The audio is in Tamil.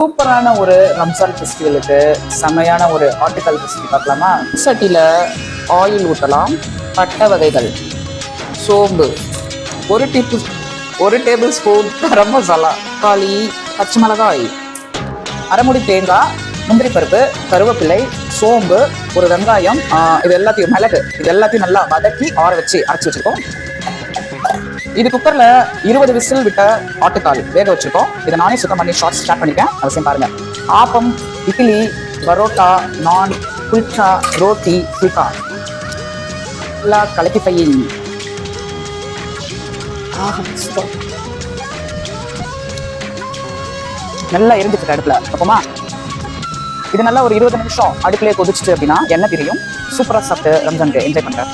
சூப்பரான ஒரு ரம்ஜான் ஃபெஸ்டிவலுக்கு செமையான ஒரு ஆர்டிகல் ரெசிபி பார்க்கலாமா? சட்டியில் ஆயில் ஊற்றலாம். பட்டை வகைகள், சோம்பு, ஒரு டேபிள் ஸ்பூன் கரம் மசாலா, தக்காளி, பச்சை மிளகாய், அரைமுடி தேங்காய், முந்திரி பருப்பு, கருவேப்பிலை, சோம்பு, ஒரு வெங்காயம், இது எல்லாத்தையும் மிளகு, இது எல்லாத்தையும் நல்லா வதக்கி ஆற வச்சு அரைச்சி வச்சிருக்கோம். இது குக்கர்ல 20 விசில் விட்ட ஆட்டுக்கால் வேக வச்சிருக்கோம். இதை நானே சுத்தம் பண்ணி ஷார்ட்ஸ் ஸ்டார்ட் பண்ணிக்கேன், அவசியம் பாருங்க. ஆப்பம், இட்லி, பரோட்டா, நான், குல்ச்சா, ரோட்டி, ஃபுல்கா எல்லாம் கலக்கி பை. நல்லா எரிஞ்சிட்டு அடுப்புல அப்பமா இது நல்லா ஒரு 20 நிமிஷம் அடுப்புலயே கொதிச்சுட்டு அப்படின்னா எண்ணெய் பிரியும். சூப்பரா சாப்பிட்டு ரம்ஜானுக்கு என்ஜாய் பண்றேன்.